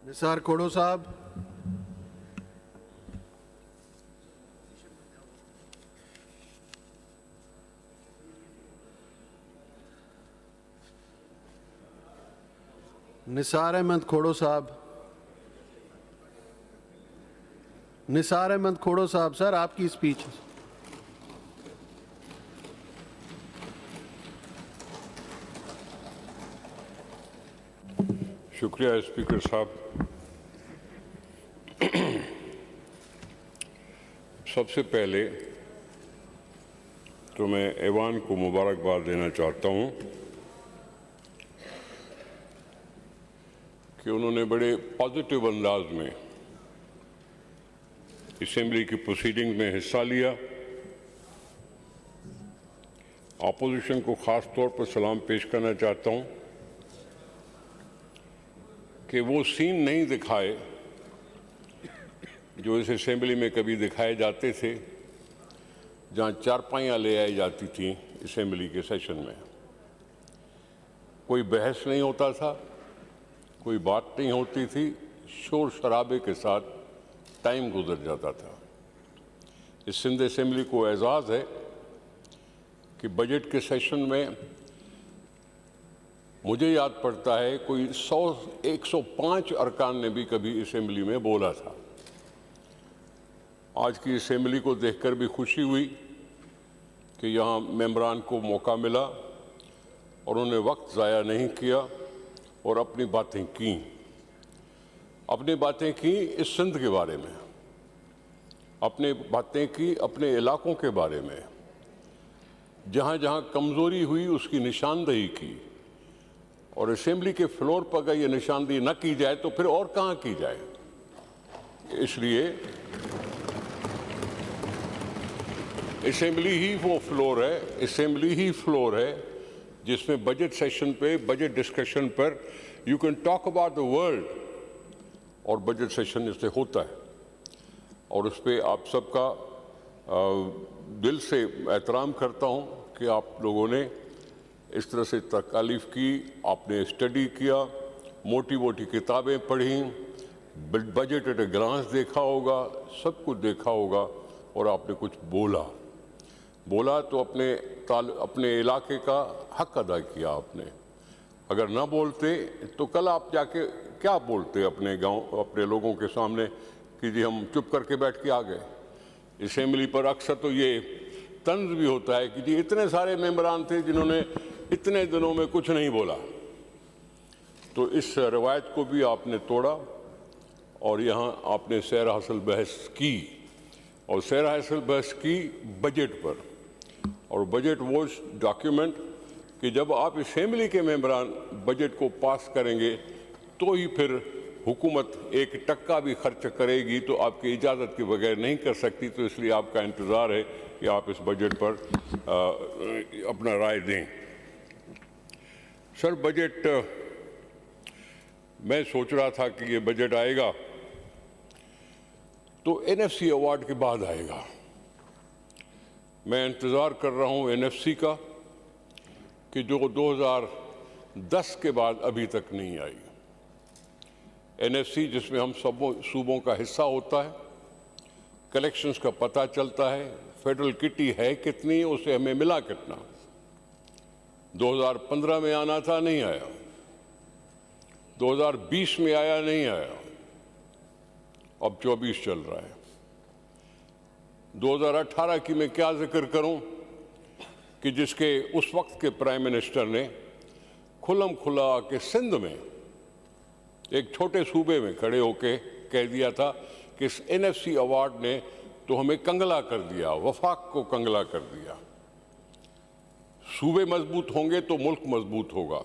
निसार खोड़ो साहब। निसार अहमद खोड़ो साहब। निसार अहमद खोड़ो साहब, सर आपकी स्पीच। शुक्रिया स्पीकर साहब। सबसे पहले तो मैं ऐवान को मुबारकबाद देना चाहता हूं कि उन्होंने बड़े पॉजिटिव अंदाज में असेंबली की प्रोसीडिंग में हिस्सा लिया। अपोजिशन को खास तौर पर सलाम पेश करना चाहता हूं कि वो सीन नहीं दिखाए जो इस असेंबली में कभी दिखाए जाते थे, जहां चारपाइयां ले आई जाती थी असेंबली के सेशन में। कोई बहस नहीं होता था, कोई बात नहीं होती थी, शोर शराबे के साथ टाइम गुजर जाता था। इस सिंध असेंबली को एजाज़ है कि बजट के सेशन में मुझे याद पड़ता है कोई 105 अरकान ने भी कभी असेंबली में बोला था। आज की असेंबली को देखकर भी खुशी हुई कि यहाँ मेंबरान को मौका मिला और उन्होंने वक्त ज़ाया नहीं किया और अपनी बातें की। अपनी बातें की इस सिंध के बारे में, अपनी बातें की अपने इलाकों के बारे में, जहाँ जहाँ कमज़ोरी हुई उसकी निशानदेही की। और असेंबली के फ्लोर पर अगर ये निशानदेही न की जाए तो फिर और कहाँ की जाए। इसलिए असेंबली ही वो फ्लोर है, असेंबली ही फ्लोर है जिसमें बजट सेशन पे, बजट डिस्कशन पर you can talk about the world, और बजट सेशन इससे होता है। और उस पर आप सबका दिल से एहतराम करता हूँ कि आप लोगों ने इस तरह से तकालीफ की, आपने स्टडी किया, मोटी मोटी किताबें पढ़ी, बजट एट ए ग्लांस देखा होगा, सब कुछ देखा होगा और आपने कुछ बोला तो अपने इलाके का हक अदा किया आपने। अगर ना बोलते तो कल आप जाके क्या बोलते अपने गांव, अपने लोगों के सामने कि जी हम चुप करके बैठ के आ गए। असेंबली पर अक्सर तो ये तंज भी होता है कि जी इतने सारे मेंबरान थे जिन्होंने इतने दिनों में कुछ नहीं बोला। तो इस रवायत को भी आपने तोड़ा और यहाँ आपने सैर हासिल बहस की, और सैर हासिल बहस की बजट पर। और बजट वो डॉक्यूमेंट कि जब आप असेंबली के मेंबरान बजट को पास करेंगे तो ही फिर हुकूमत एक टक्का भी खर्च करेगी, तो आपकी इजाज़त के बगैर नहीं कर सकती। तो इसलिए आपका इंतज़ार है कि आप इस बजट पर अपना राय दें। सर, बजट मैं सोच रहा था कि ये बजट आएगा तो NFC अवार्ड के बाद आएगा। मैं इंतज़ार कर रहा हूँ NFC का कि जो 2010 के बाद अभी तक नहीं आई। NFC जिसमें हम सब सूबों का हिस्सा होता है, कलेक्शंस का पता चलता है, फेडरल किटी है कितनी, उसे हमें मिला कितना। 2015 में आना था, नहीं आया। 2020 में आया, नहीं आया। अब 24 चल रहा है। 2018 की मैं क्या जिक्र करूं कि जिसके उस वक्त के प्राइम मिनिस्टर ने खुल्लम खुल्ला के सिंध में एक छोटे सूबे में खड़े होके कह दिया था कि इस NFC अवार्ड ने तो हमें कंगला कर दिया, वफाक को कंगला कर दिया। सूबे मजबूत होंगे तो मुल्क मजबूत होगा।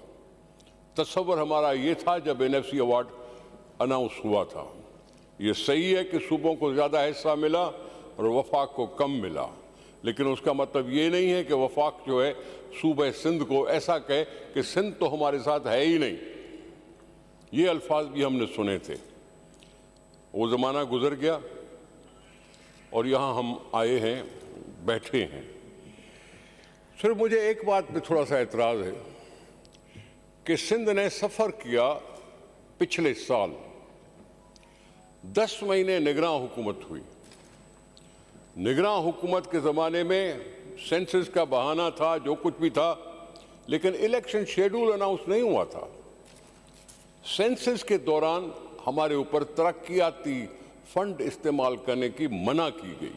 तस्वर हमारा ये था जब NFC अवार्ड अनाउंस हुआ था। ये सही है कि सूबों को ज़्यादा हिस्सा मिला और वफाक को कम मिला, लेकिन उसका मतलब ये नहीं है कि वफाक जो है सूबे सिंध को ऐसा कहे कि सिंध तो हमारे साथ है ही नहीं। ये अल्फाज भी हमने सुने थे। वो ज़माना गुजर गया और यहाँ हम आए हैं, बैठे हैं। सिर्फ मुझे एक बात पे थोड़ा सा एतराज़ है कि सिंध ने सफ़र किया पिछले साल 10 महीने निगरान हुकूमत हुई। निगरान हुकूमत के ज़माने में सेंसस का बहाना था, जो कुछ भी था, लेकिन इलेक्शन शेड्यूल अनाउंस नहीं हुआ था। सेंसस के दौरान हमारे ऊपर तरक्याती फंड इस्तेमाल करने की मना की गई।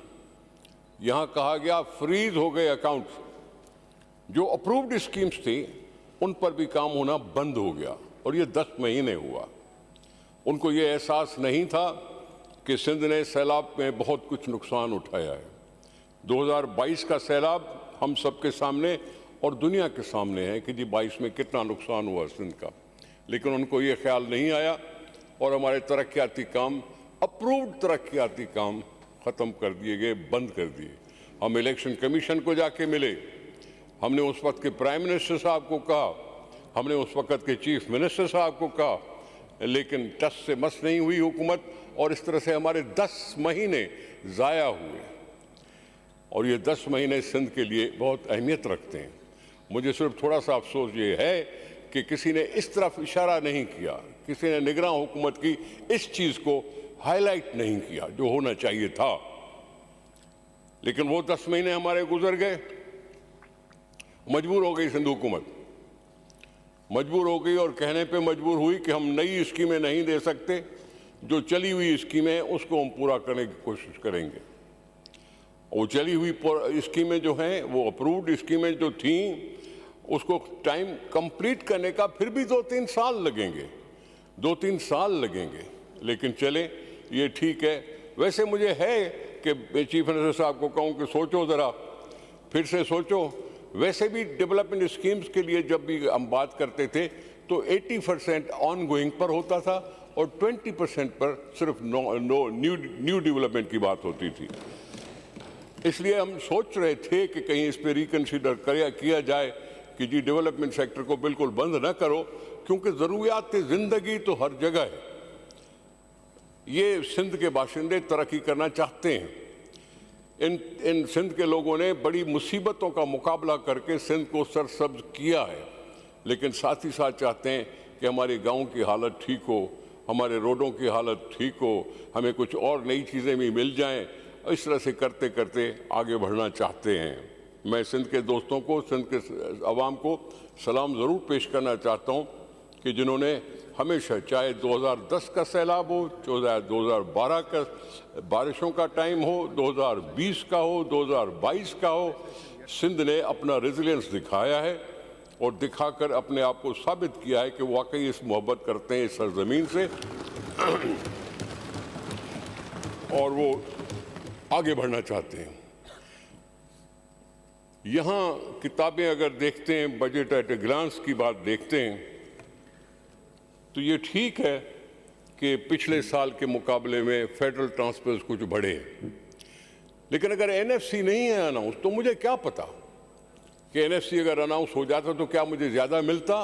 यहां कहा गया फ्रीज हो गए अकाउंट्स, जो अप्रूव्ड स्कीम्स थी उन पर भी काम होना बंद हो गया, और ये 10 महीने हुआ। उनको ये एहसास नहीं था कि सिंध ने सैलाब में बहुत कुछ नुकसान उठाया है। 2022 का सैलाब हम सबके सामने और दुनिया के सामने है कि जी 22 में कितना नुकसान हुआ सिंध का, लेकिन उनको ये ख्याल नहीं आया और हमारे तरक्याती काम, अप्रूव्ड तरक्याती काम ख़त्म कर दिए गए, बंद कर दिए। हम इलेक्शन कमीशन को जाके मिले, हमने उस वक्त के प्राइम मिनिस्टर साहब को कहा, हमने उस वक्त के चीफ मिनिस्टर साहब को कहा, लेकिन टस से मस नहीं हुई हुकूमत, और इस तरह से हमारे 10 महीने ज़ाया हुए। और ये 10 महीने सिंध के लिए बहुत अहमियत रखते हैं। मुझे सिर्फ थोड़ा सा अफसोस ये है कि किसी ने इस तरफ इशारा नहीं किया, किसी ने निगरान हुकूमत की इस चीज़ को हाईलाइट नहीं किया जो होना चाहिए था। लेकिन वो 10 महीने हमारे गुजर गए। मजबूर हो गई सिंध हुकूमत, मजबूर हो गई, और कहने पे मजबूर हुई कि हम नई स्कीमें नहीं दे सकते, जो चली हुई स्कीमें उसको हम पूरा करने की कोशिश करेंगे। वो चली हुई स्कीमें जो हैं, वो अप्रूव्ड स्कीमें जो थीं, उसको टाइम कंप्लीट करने का फिर भी 2-3 साल लगेंगे, 2-3 साल लगेंगे। लेकिन चले, ये ठीक है। वैसे मुझे है कि चीफ मिनिस्टर साहब को कहूँ कि सोचो ज़रा, फिर से सोचो। वैसे भी डेवलपमेंट स्कीम्स के लिए जब भी हम बात करते थे तो 80% ऑन गोइंग पर होता था और 20% पर सिर्फ न्यू डेवलपमेंट की बात होती थी। इसलिए हम सोच रहे थे कि कहीं इस पर रिकन्सिडर किया जाए कि जी डेवलपमेंट सेक्टर को बिल्कुल बंद न करो, क्योंकि ज़रूरियात ज़िंदगी तो हर जगह है। ये सिंध के बाशिंदे तरक्की करना चाहते हैं। इन सिंध के लोगों ने बड़ी मुसीबतों का मुकाबला करके सिंध को सरसब्ज किया है, लेकिन साथ ही साथ चाहते हैं कि हमारे गांव की हालत ठीक हो, हमारे रोडों की हालत ठीक हो, हमें कुछ और नई चीज़ें भी मिल जाएं। इस तरह से करते करते आगे बढ़ना चाहते हैं। मैं सिंध के दोस्तों को, सिंध के अवाम को सलाम ज़रूर पेश करना चाहता हूँ कि जिन्होंने हमेशा, चाहे 2010 का सैलाब हो, चाहे 2012 का बारिशों का टाइम हो, 2020 का हो, 2022 का हो, सिंध ने अपना रेजिलियंस दिखाया है और दिखाकर अपने आप को साबित किया है कि वाकई इस मोहब्बत करते हैं इस सरजमीन से और वो आगे बढ़ना चाहते हैं। यहाँ किताबें अगर देखते हैं, बजट एट ए ग्लांस की बात देखते हैं, तो ये ठीक है कि पिछले साल के मुकाबले में फेडरल ट्रांसफर्स कुछ बढ़े, लेकिन अगर एनएफसी नहीं है अनाउंस, तो मुझे क्या पता कि एनएफसी अगर अनाउंस हो जाता तो क्या मुझे ज़्यादा मिलता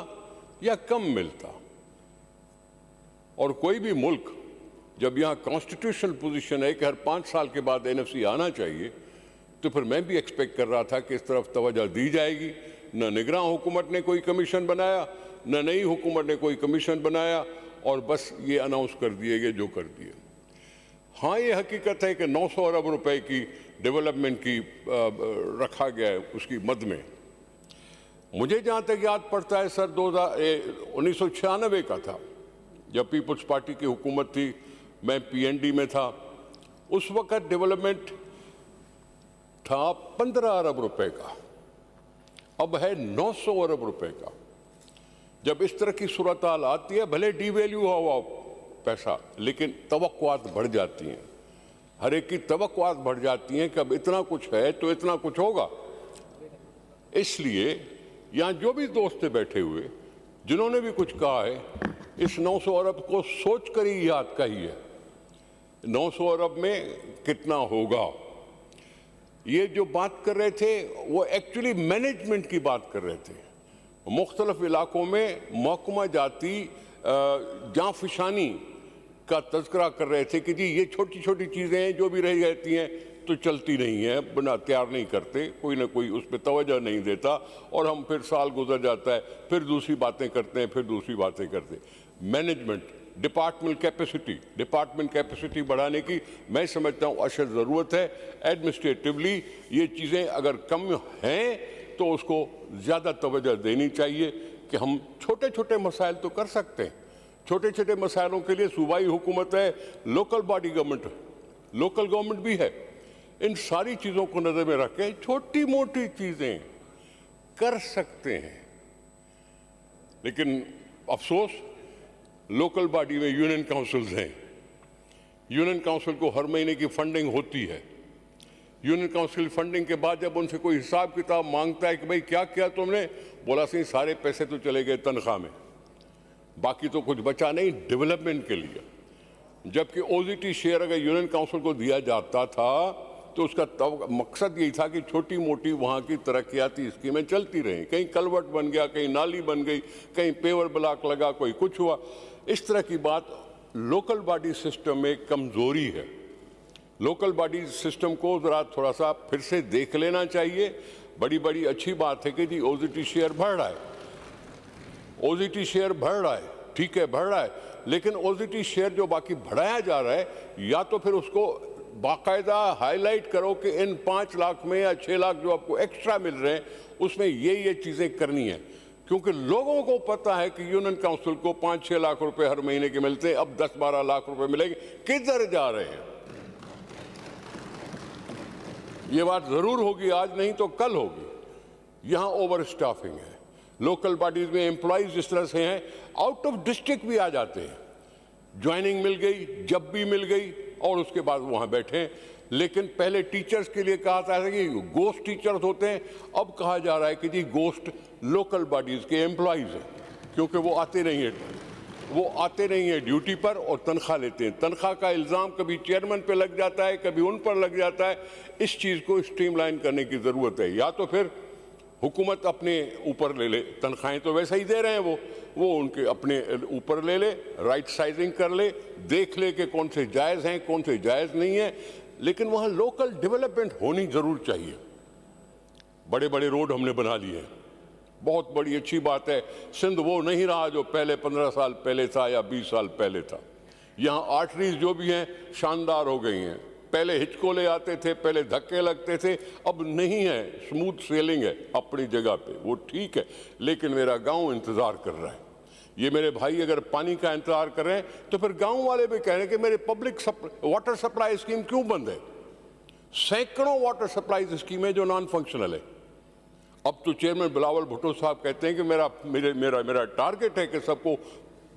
या कम मिलता। और कोई भी मुल्क जब यहाँ कॉन्स्टिट्यूशनल पोजीशन है कि हर 5 साल के बाद एनएफसी आना चाहिए, तो फिर मैं भी एक्सपेक्ट कर रहा था कि इस तरफ तवज्जो दी जाएगी। न निगरान हुकूमत ने कोई कमीशन बनाया, न नई हुकूमत ने कोई कमीशन बनाया, और बस ये अनाउंस कर दिए गए जो कर दिए। हाँ, ये हकीकत है कि 900 अरब रुपए की डेवलपमेंट की रखा गया है उसकी मद में। मुझे जहाँ तक याद पड़ता है सर, 1996 का था जब पीपल्स पार्टी की हुकूमत थी, मैं पीएनडी में था। उस वक्त डेवलपमेंट था 15 अरब रुपए का, अब है 900 अरब रुपए का। जब इस तरह की सूरत हाल आती है, भले डीवैल्यू हुआ पैसा, लेकिन तवक्कुआत बढ़ जाती हैं, हर एक की तवक्कुआत बढ़ जाती हैं कि अब इतना कुछ है तो इतना कुछ होगा। इसलिए यहाँ जो भी दोस्त बैठे हुए जिन्होंने भी कुछ कहा है, इस 900 अरब को सोच कर ही याद कहिए 900 अरब में कितना होगा। ये जो बात कर रहे थे वो एक्चुअली मैनेजमेंट की बात कर रहे थे। मुख्तलिफ इलाकों में महकमा जाती जाँफशानी का तज़किरा कर रहे थे कि जी ये छोटी छोटी चीज़ें हैं जो भी रह जाती हैं तो चलती नहीं है, बना तैयार नहीं करते, कोई ना कोई उस पर तवज्जो नहीं देता, और हम फिर साल गुजर जाता है, फिर दूसरी बातें करते हैं, फिर दूसरी बातें करते हैं। मैनेजमेंट डिपार्टमेंट कैपेसिटी बढ़ाने की मैं समझता हूँ अशद ज़रूरत है। एडमिनिस्ट्रेटिवली ये चीज़ें अगर कम हैं तो उसको ज़्यादा तवज्जो देनी चाहिए कि हम छोटे छोटे मसाइल तो कर सकते हैं। छोटे छोटे मसाइलों के लिए सूबाई हुकूमत है, local body government, local government भी है। इन सारी चीज़ों को नज़र में रख के छोटी मोटी चीज़ें कर सकते हैं। लेकिन अफसोस लोकल बॉडी में यूनियन काउंसिल्स हैं। यूनियन काउंसिल को हर महीने की फंडिंग होती है। यूनियन काउंसिल फंडिंग के बाद जब उनसे कोई हिसाब किताब मांगता है कि भाई क्या किया तुमने, बोला सी सारे पैसे तो चले गए तनख्वाह में, बाकी तो कुछ बचा नहीं डेवलपमेंट के लिए। जबकि ओजीटी शेयर अगर यूनियन काउंसिल को दिया जाता था तो उसका मकसद यही था कि छोटी मोटी वहाँ की तरक्याती स्कीमें चलती रहें। कहीं कलवर्ट बन गया, कहीं नाली बन गई, कहीं पेवर ब्लॉक लगा, कोई कुछ हुआ। इस तरह की बात लोकल बॉडी सिस्टम में कमज़ोरी है। लोकल बॉडी सिस्टम को ज़रा थोड़ा सा फिर से देख लेना चाहिए। बड़ी अच्छी बात है कि जी ओजीटी शेयर बढ़ रहा है, ओजीटी शेयर बढ़ रहा है, ठीक है बढ़ रहा है, लेकिन ओजीटी शेयर जो बाकी बढ़ाया जा रहा है या तो फिर उसको बाकायदा हाईलाइट करो कि इन 5 लाख में या 6 लाख जो आपको एक्स्ट्रा मिल रहे हैं उसमें ये चीज़ें करनी है। क्योंकि लोगों को पता है कि यूनियन काउंसिल को 5-6 लाख रुपए हर महीने के मिलते हैं, अब 10-12 लाख रुपए मिलेंगे, किधर जा रहे हैं। ये बात ज़रूर होगी, आज नहीं तो कल होगी। यहाँ ओवर स्टाफिंग है, लोकल बॉडीज में एम्प्लॉइज इस तरह से हैं आउट ऑफ डिस्ट्रिक्ट भी आ जाते हैं। ज्वाइनिंग मिल गई, जब भी मिल गई और उसके बाद वहाँ बैठे। लेकिन पहले टीचर्स के लिए कहा था कि गोस्ट टीचर्स होते हैं, अब कहा जा रहा है कि जी गोस्ट लोकल बॉडीज़ के एम्प्लॉइज़ हैं, क्योंकि वो आते नहीं है ड्यूटी पर और तनख्वाह लेते हैं। तनख्वाह का इल्ज़ाम कभी चेयरमैन पे लग जाता है, कभी उन पर लग जाता है। इस चीज़ को स्ट्रीमलाइन करने की ज़रूरत है। या तो फिर हुकूमत अपने ऊपर ले ले, तनख्वाहें तो वैसे ही दे रहे हैं, वो उनके अपने ऊपर ले ले, राइट साइजिंग कर ले, देख ले कि कौन से जायज़ हैं कौन से जायज़ नहीं है। लेकिन वहाँ लोकल डेवलपमेंट होनी ज़रूर चाहिए। बड़े बड़े रोड हमने बना लिए हैं, बहुत बड़ी अच्छी बात है। सिंध वो नहीं रहा जो पहले 15 साल पहले था या 20 साल पहले था। यहाँ आर्टरीज जो भी हैं शानदार हो गई हैं। पहले हिचकोले आते थे, पहले धक्के लगते थे, अब नहीं है, स्मूथ सेलिंग है अपनी जगह पे, वो ठीक है। लेकिन मेरा गांव इंतज़ार कर रहा है। ये मेरे भाई अगर पानी का इंतज़ार कर रहे हैं तो फिर गांव वाले भी कह रहे हैं कि मेरे पब्लिक वाटर सप्लाई स्कीम क्यों बंद है। सैकड़ों वाटर सप्लाई स्कीमें जो नॉन फंक्शनल है। अब तो चेयरमैन बिलावल भुट्टो साहब कहते हैं कि मेरा टारगेट है कि सबको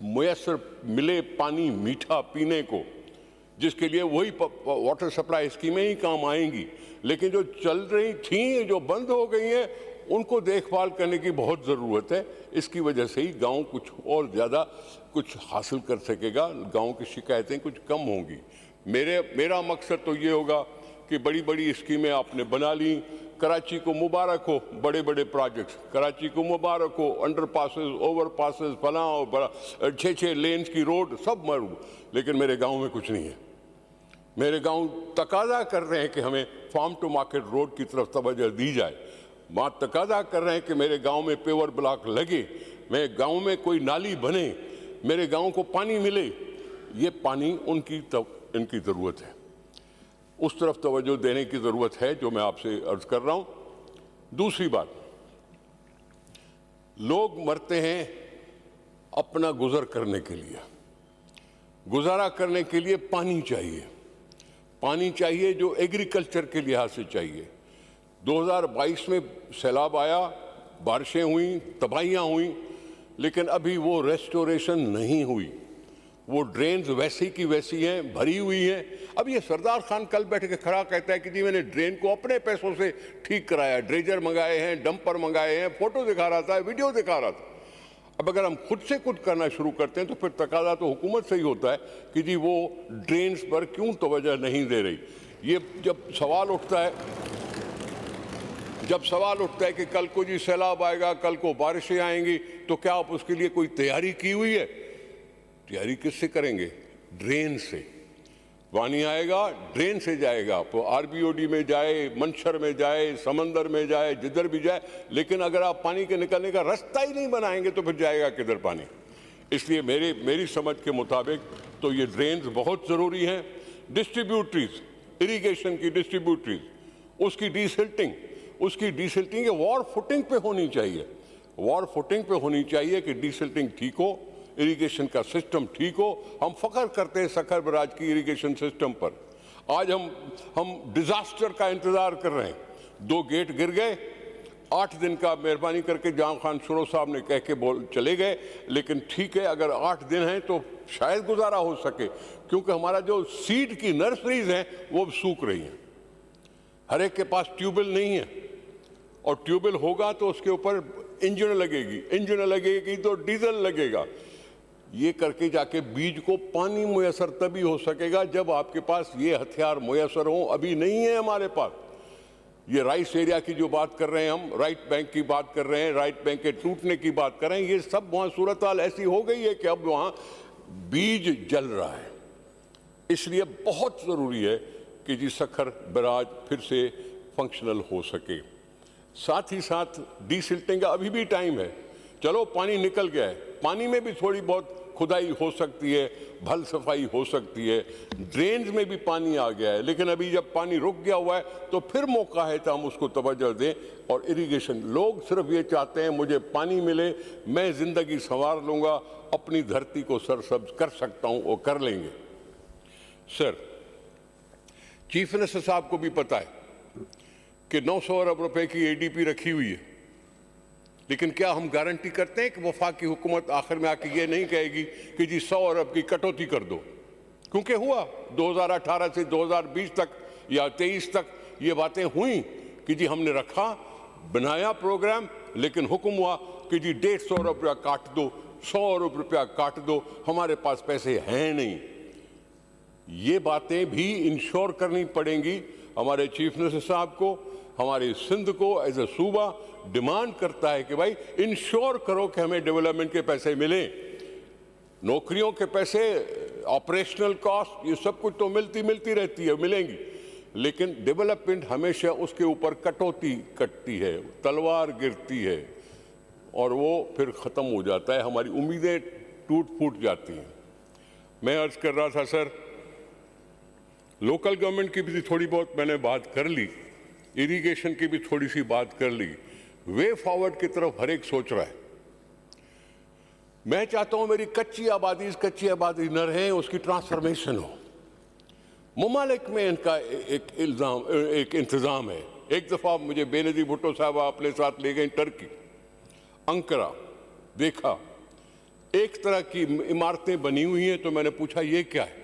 मुयस्सर मिले पानी मीठा पीने को, जिसके लिए वही वाटर सप्लाई स्कीमें ही काम आएंगी। लेकिन जो चल रही थी, जो बंद हो गई हैं, उनको देखभाल करने की बहुत ज़रूरत है। इसकी वजह से ही गांव कुछ और ज़्यादा कुछ हासिल कर सकेगा, गांव की शिकायतें कुछ कम होंगी। मेरा मकसद तो ये होगा कि बड़ी बड़ी स्कीमें आपने बना ली। कराची को मुबारक हो, बड़े बड़े प्रोजेक्ट्स, कराची को मुबारक हो, अंडर पासेस, ओवर पासेस, फलां और बड़ा 6-6 लेन्स की रोड सब मरू। लेकिन मेरे गांव में कुछ नहीं है। मेरे गांव तकाजा कर रहे हैं कि हमें फार्म टू मार्केट रोड की तरफ तवज्जो दी जाए। माँ तकाजा कर रहे हैं कि मेरे गांव में पेवर ब्लॉक लगे, मेरे गांव में कोई नाली बने, मेरे गांव को पानी मिले। ये पानी इनकी ज़रूरत है, उस तरफ तवज्जो देने की ज़रूरत है जो मैं आपसे अर्ज़ कर रहा हूँ। दूसरी बात, लोग मरते हैं अपना गुज़र करने के लिए, गुजारा करने के लिए पानी चाहिए। पानी चाहिए जो एग्रीकल्चर के लिहाज से चाहिए। 2022 में सैलाब आया, बारिशें हुई, तबाहियाँ हुई, लेकिन अभी वो रेस्टोरेशन नहीं हुई। वो ड्रेन्स वैसी की वैसी हैं, भरी हुई हैं। अब ये सरदार खान कल बैठ के खड़ा कहता है कि जी मैंने ड्रेन को अपने पैसों से ठीक कराया, ड्रेजर मंगाए हैं, डंपर मंगाए हैं, फोटो दिखा रहा था, वीडियो दिखा रहा था। अब अगर हम खुद से कुछ करना शुरू करते हैं तो फिर तकाजा तो हुकूमत से ही होता है कि जी वो ड्रेन्स पर क्यों तवज्जो नहीं दे रही। ये जब सवाल उठता है कि कल को जी सैलाब आएगा, कल को बारिशें आएंगी, तो क्या आप उसके लिए कोई तैयारी की हुई है? तैयारी किससे करेंगे? ड्रेन से। पानी आएगा ड्रेन से जाएगा, तो आरबीओडी में जाए, मंशर में जाए, समंदर में जाए, जिधर भी जाए। लेकिन अगर आप पानी के निकलने का रास्ता ही नहीं बनाएंगे तो फिर जाएगा किधर पानी? इसलिए मेरी समझ के मुताबिक तो ये ड्रेन्स बहुत ज़रूरी हैं। डिस्ट्रीब्यूटरीज, इरिगेशन की डिस्ट्रीब्यूटरीज, उसकी डीसिल्टिंग ये वॉर फुटिंग पे होनी चाहिए। वॉर फुटिंग पे होनी चाहिए कि डीसिल्टिंग ठीक हो, इरिगेशन का सिस्टम ठीक हो। हम फख्र करते हैं सखर बराज की इरिगेशन सिस्टम पर। आज हम डिजास्टर का इंतजार कर रहे हैं। 2 गेट गिर गए, 8 दिन का मेहरबानी करके जहां खान शुरो साहब ने कह के चले गए, लेकिन ठीक है अगर 8 दिन हैं तो शायद गुजारा हो सके, क्योंकि हमारा जो सीड की नर्सरीज हैं वो सूख रही हैं। हर एक के पास ट्यूबवेल नहीं है, और ट्यूबवेल होगा तो उसके ऊपर इंजन लगेगी तो डीजल लगेगा। ये करके जाके बीज को पानी मुयसर तभी हो सकेगा जब आपके पास ये हथियार मुयसर हो। अभी नहीं है हमारे पास। ये राइस एरिया की जो बात कर रहे हैं हम, राइट बैंक की बात कर रहे हैं, राइट बैंक के टूटने की बात कर रहे हैं, ये सब वहाँ सूरत हाल ऐसी हो गई है कि अब वहाँ बीज जल रहा है। इसलिए बहुत ज़रूरी है कि जी सखर बराज फिर से फंक्शनल हो सके। साथ ही साथ डीसिल्टिंग का अभी भी टाइम है। चलो पानी निकल गया है, पानी में भी थोड़ी बहुत खुदाई हो सकती है, भल सफाई हो सकती है, ड्रेन्स में भी पानी आ गया है, लेकिन अभी जब पानी रुक गया हुआ है तो फिर मौका है तो हम उसको तवज्जो दें। और इरिगेशन, लोग सिर्फ ये चाहते हैं मुझे पानी मिले, मैं ज़िंदगी संवार लूँगा, अपनी धरती को सरसब्ज कर सकता हूँ, वो कर लेंगे। सर, चीफ मिनिस्टर साहब को भी पता है कि 900 अरब रुपए की एडीपी रखी हुई है, लेकिन क्या हम गारंटी करते हैं कि वफाकी हुकूमत आखिर में आके ये नहीं कहेगी कि जी 100 अरब की कटौती कर दो? क्योंकि हुआ 2018 से 2020 तक या 23 तक ये बातें हुई कि जी हमने रखा, बनाया प्रोग्राम, लेकिन हुक्म हुआ कि जी 150 अरब रुपया काट दो, 100 अरब रुपया काट दो, हमारे पास पैसे हैं नहीं। ये बातें भी इंश्योर करनी पड़ेंगी। हमारे चीफ मिनिस्टर साहब को, हमारे सिंध को एज ए सूबा डिमांड करता है कि भाई इंश्योर करो कि हमें डेवलपमेंट के पैसे मिलें। नौकरियों के पैसे, ऑपरेशनल कॉस्ट, ये सब कुछ तो मिलती रहती है, मिलेंगी, लेकिन डेवलपमेंट हमेशा उसके ऊपर कटौती कटती है, तलवार गिरती है और वो फिर ख़त्म हो जाता है, हमारी उम्मीदें टूट फूट जाती हैं। मैं अर्ज कर रहा था सर, लोकल गवर्नमेंट की भी थोड़ी बहुत मैंने बात कर ली, इरिगेशन की भी थोड़ी सी बात कर ली, वे फॉरवर्ड की तरफ हर एक सोच रहा है। मैं चाहता हूं मेरी कच्ची आबादी न रहे, उसकी ट्रांसफॉर्मेशन हो। मुमालिक में इनका एक इंतज़ाम है। एक दफ़ा मुझे बेनज़ीर भुट्टो साहब अपने साथ ले गए टर्की, अंकारा, देखा एक तरह की इमारतें बनी हुई हैं, तो मैंने पूछा ये क्या है?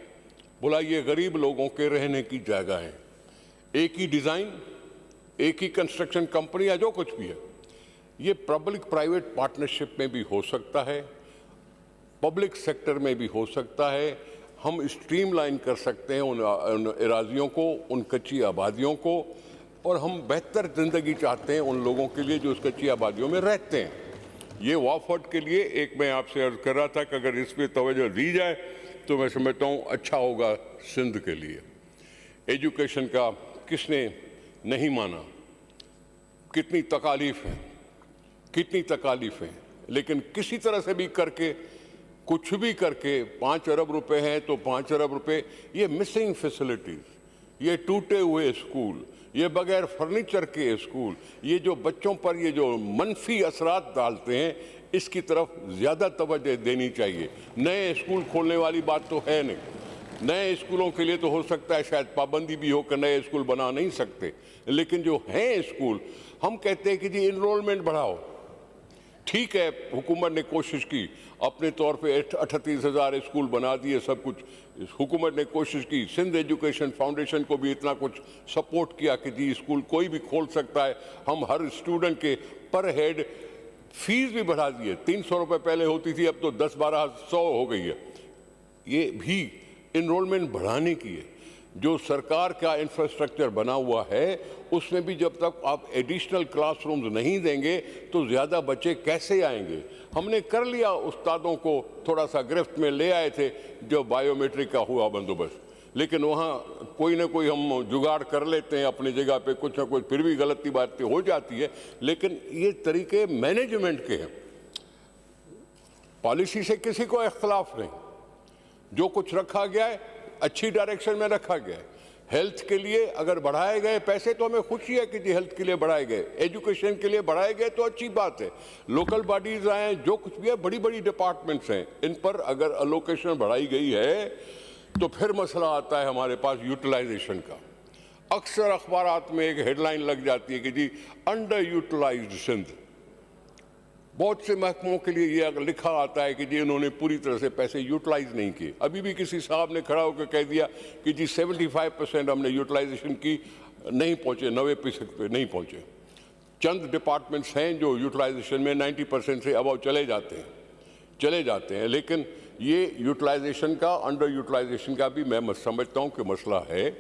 बोला ये गरीब लोगों के रहने की जगह है। एक ही डिज़ाइन, एक ही कंस्ट्रक्शन कंपनी या जो कुछ भी है, ये पब्लिक प्राइवेट पार्टनरशिप में भी हो सकता है, पब्लिक सेक्टर में भी हो सकता है। हम स्ट्रीमलाइन कर सकते हैं उन एराजियों को, उन कच्ची आबादियों को, और हम बेहतर ज़िंदगी चाहते हैं उन लोगों के लिए जो उस कच्ची आबादियों में रहते हैं। ये वाफड के लिए एक मैं आपसे अर्ज कर रहा था कि अगर इस पर तवज्जो दी जाए तो मैं समझता हूँ अच्छा होगा सिंध के लिए। एजुकेशन का किसने नहीं माना, कितनी तकालीफ है, लेकिन किसी तरह से भी करके, कुछ भी करके 5 अरब रुपए हैं तो 5 अरब रुपए, ये मिसिंग फैसिलिटीज, ये टूटे हुए स्कूल, ये बगैर फर्नीचर के स्कूल, ये जो बच्चों पर ये जो मनफी असरात डालते हैं, इसकी तरफ ज़्यादा तवज्जो देनी चाहिए। नए स्कूल खोलने वाली बात तो है नहीं, नए स्कूलों के लिए तो हो सकता है शायद पाबंदी भी हो कि नए स्कूल बना नहीं सकते, लेकिन जो हैं स्कूल, हम कहते हैं कि जी इनरोलमेंट बढ़ाओ। ठीक है, हुकूमत ने कोशिश की, अपने तौर पे 38,000 स्कूल बना दिए, सब कुछ हुकूमत ने कोशिश की। सिंध एजुकेशन फाउंडेशन को भी इतना कुछ सपोर्ट किया कि जी स्कूल कोई भी खोल सकता है। हम हर स्टूडेंट के पर हेड फीस भी बढ़ा दिए, 300 रुपये पहले होती थी, अब तो 10-1200 हो गई है। ये भी इनरोलमेंट बढ़ाने की है। जो सरकार का इंफ्रास्ट्रक्चर बना हुआ है उसमें भी जब तक आप एडिशनल क्लासरूम्स नहीं देंगे तो ज़्यादा बच्चे कैसे आएंगे? हमने कर लिया, उस्तादों को थोड़ा सा गिरफ्त में ले आए थे जो बायोमेट्रिक का हुआ बंदोबस्त, लेकिन वहाँ कोई ना कोई हम जुगाड़ कर लेते हैं अपनी जगह पे, कुछ ना कुछ फिर भी गलती बातें हो जाती है, लेकिन ये तरीके मैनेजमेंट के हैं। पॉलिसी से किसी को इख्तलाफ नहीं, जो कुछ रखा गया है अच्छी डायरेक्शन में रखा गया है। हेल्थ के लिए अगर बढ़ाए गए पैसे तो हमें खुशी है कि जी हेल्थ के लिए बढ़ाए गए, एजुकेशन के लिए बढ़ाए गए तो अच्छी बात है। लोकल बॉडीज आए, जो कुछ भी है, बड़ी बड़ी डिपार्टमेंट्स हैं, इन पर अगर अलोकेशन बढ़ाई गई है तो फिर मसला आता है हमारे पास यूटिलाइजेशन का। अक्सर अखबारात में एक हेडलाइन लग जाती है कि जी अंडर यूटिलाइज्ड सिंध। बहुत से महकमों के लिए ये अगर लिखा आता है कि जी इन्होंने पूरी तरह से पैसे यूटिलाइज नहीं किए। अभी भी किसी साहब ने खड़ा होकर कह दिया कि जी 75% हमने यूटिलाइजेशन की, नहीं पहुंचे, 90% पे नहीं पहुंचे। चंद डिपार्टमेंट्स हैं जो यूटिलाइजेशन में 90% से अबव चले जाते हैं, लेकिन ये यूटिलाइजेशन का, अंडर यूटिलाइजेशन का भी मैं समझता हूँ कि मसला है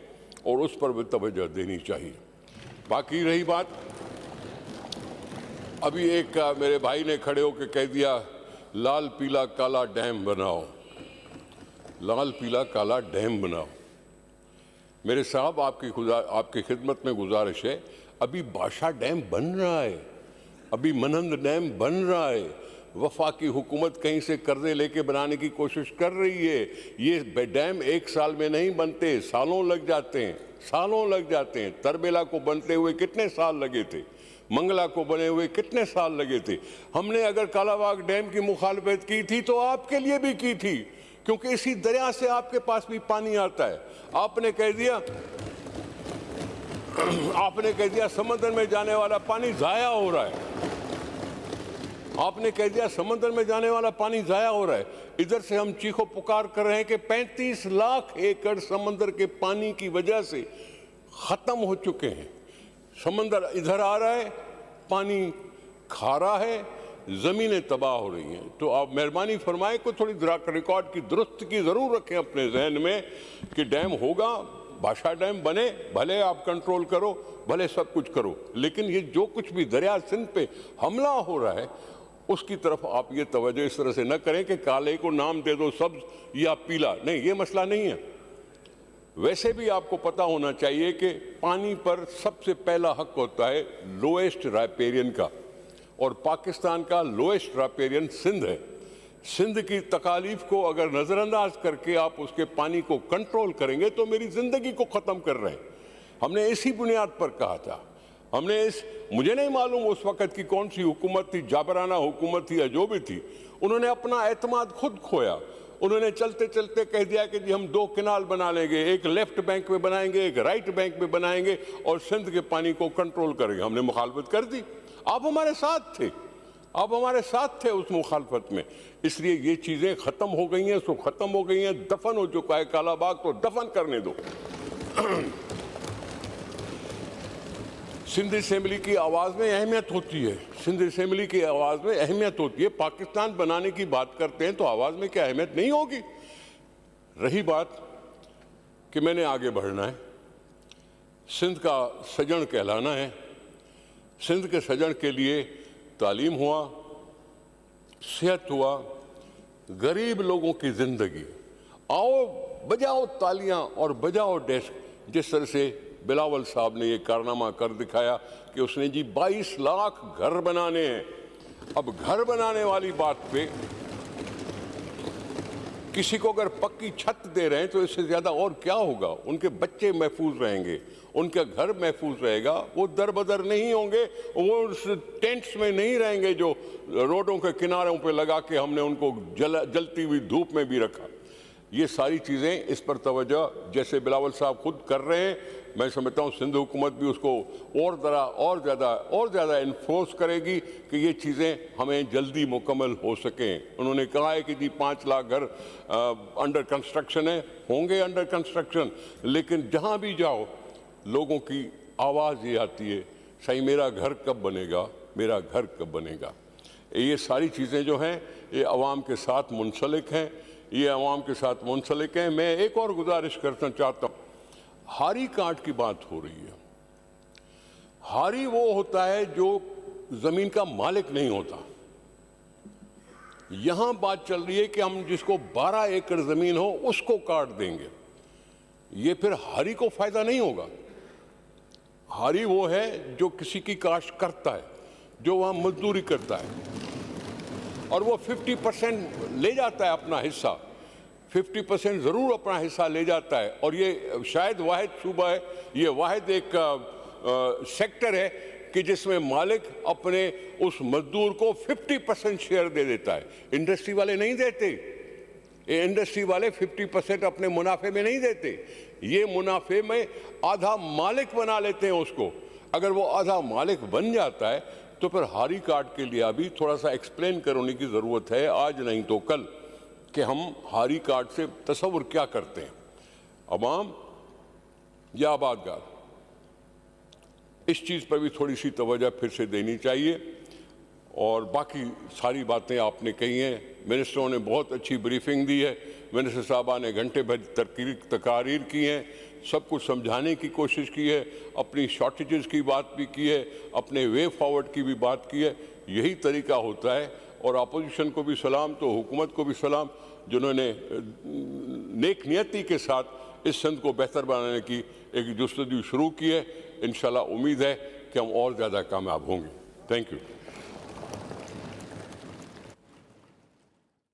और उस पर भी तवज्जो देनी चाहिए। बाकी रही बात, अभी एक मेरे भाई ने खड़े होकर कह दिया लाल पीला काला डैम बनाओ, लाल पीला काला डैम बनाओ। मेरे साहब आपकी खिदमत में गुजारिश है, अभी बादशाह डैम बन रहा है, अभी मनंद डैम बन रहा है। वफाकी हुकूमत कहीं से कर्जे लेके बनाने की कोशिश कर रही है। ये डैम एक साल में नहीं बनते, सालों लग जाते हैं। तरबेला को बनते हुए कितने साल लगे थे, मंगला को बने हुए कितने साल लगे थे। हमने अगर कालाबाग डैम की मुखालफत की थी तो आपके लिए भी की थी, क्योंकि इसी दरिया से आपके पास भी पानी आता है। आपने कह दिया समंदर में जाने वाला पानी जाया हो रहा है। इधर से हम चीखो पुकार कर रहे हैं कि 35 लाख एकड़ समंदर के पानी की वजह से खत्म हो चुके हैं। समंदर इधर आ रहा है, पानी खारा है, जमीनें तबाह हो रही हैं। तो आप मेहरबानी फरमाएं को थोड़ी रिकॉर्ड की दुरुस्त की जरूर रखें अपने जहन में कि डैम होगा, बादशाह डैम बने, भले आप कंट्रोल करो, भले सब कुछ करो, लेकिन ये जो कुछ भी दरिया सिंध पे हमला हो रहा है उसकी तरफ आप ये तवज्जो इस तरह से न करें कि काले को नाम दे दो सब्ज या पीला। नहीं, ये मसला नहीं है। वैसे भी आपको पता होना चाहिए कि पानी पर सबसे पहला हक होता है लोएस्ट राइपेरियन का, और पाकिस्तान का लोएस्ट राइपेरियन सिंध है। सिंध की तकालीफ को अगर नज़रअंदाज करके आप उसके पानी को कंट्रोल करेंगे तो मेरी ज़िंदगी को ख़त्म कर रहे हैं। हमने इसी बुनियाद पर कहा था। मुझे नहीं मालूम उस वक़्त की कौन सी हुकूमत थी, जाबराना हुकूमत थी या जो भी थी, उन्होंने अपना एतमाद खुद खोया। उन्होंने चलते चलते कह दिया कि जी हम 2 किनाल बना लेंगे, एक लेफ्ट बैंक में बनाएंगे, एक राइट बैंक में बनाएंगे और सिंध के पानी को कंट्रोल करेंगे। हमने मुखालफत कर दी। आप हमारे साथ थे उस मुखालफत में। इसलिए ये चीज़ें ख़त्म हो गई हैं, सो ख़त्म हो गई हैं, दफन हो चुका है कालाबाग, तो दफन करने दो। सिंध असेंबली की आवाज़ में अहमियत होती है। पाकिस्तान बनाने की बात करते हैं तो आवाज़ में क्या अहमियत नहीं होगी। रही बात कि मैंने आगे बढ़ना है, सिंध का सजन कहलाना है। सिंध के सजन के लिए तालीम हुआ, सेहत हुआ, गरीब लोगों की ज़िंदगी। आओ बजाओ तालियां और बजाओ डेस्क। जिस तरह से बिलावल साहब ने ये कारनामा कर दिखाया कि उसने जी 22 लाख घर बनाने हैं। अब घर बनाने वाली बात पे किसी को अगर पक्की छत दे रहे हैं तो इससे ज़्यादा और क्या होगा। उनके बच्चे महफूज रहेंगे, उनका घर महफूज रहेगा, वो दर बदर नहीं होंगे, वो उस टेंट्स में नहीं रहेंगे जो रोडों के किनारों पे लगा के हमने उनको जलती हुई धूप में भी रखा। ये सारी चीज़ें, इस पर तवज्जो जैसे बिलावल साहब खुद कर रहे हैं, मैं समझता हूँ सिंध हुकूमत भी उसको और ज़्यादा इन्फोर्स करेगी कि ये चीज़ें हमें जल्दी मुकम्मल हो सकें। उन्होंने कहा है कि जी 5 लाख घर अंडर कंस्ट्रक्शन है, होंगे अंडर कंस्ट्रक्शन, लेकिन जहाँ भी जाओ लोगों की आवाज़ ये आती है, सही मेरा घर कब बनेगा। ये सारी चीज़ें जो हैं ये आवाम के साथ मुंसलिक हैं। मैं एक और गुजारिश करना चाहता हूँ, हारी काट की बात हो रही है। हारी वो होता है जो ज़मीन का मालिक नहीं होता। यहां बात चल रही है कि हम जिसको 12 एकड़ ज़मीन हो उसको काट देंगे, ये फिर हारी को फ़ायदा नहीं होगा। हारी वो है जो किसी की काश्त करता है, जो वहां मजदूरी करता है। और वो 50% ले जाता है अपना हिस्सा, 50% ज़रूर अपना हिस्सा ले जाता है। और ये शायद वाहिद सूबा है, ये वाहिद एक सेक्टर है कि जिसमें मालिक अपने उस मजदूर को 50% शेयर दे देता है। इंडस्ट्री वाले नहीं देते, ये इंडस्ट्री वाले 50% अपने मुनाफे में नहीं देते, ये मुनाफे में आधा मालिक बना लेते हैं उसको। अगर वो आधा मालिक बन जाता है तो फिर हारी कार्ड के लिए अभी थोड़ा सा एक्सप्लेन करने की ज़रूरत है, आज नहीं तो कल, कि हम हारी कार्ड से तसव्वुर क्या करते हैं। अवाम या आबादगार, इस चीज़ पर भी थोड़ी सी तवज्जो फिर से देनी चाहिए। और बाकी सारी बातें आपने कही हैं, मिनिस्टरों ने बहुत अच्छी ब्रीफिंग दी है, मिनिस्टर साहबा ने घंटे भर तकारीर की हैं, सब कुछ समझाने की कोशिश की है, अपनी शॉर्टेजेस की बात भी की है, अपने वे फॉरवर्ड की भी बात की है। यही तरीका होता है। और अपोजिशन को भी सलाम, तो हुकूमत को भी सलाम, जिन्होंने नेक नियति के साथ इस सिंध को बेहतर बनाने की एक जुस्तजू शुरू की है। इंशाल्लाह उम्मीद है कि हम और ज़्यादा कामयाब होंगे। Thank you.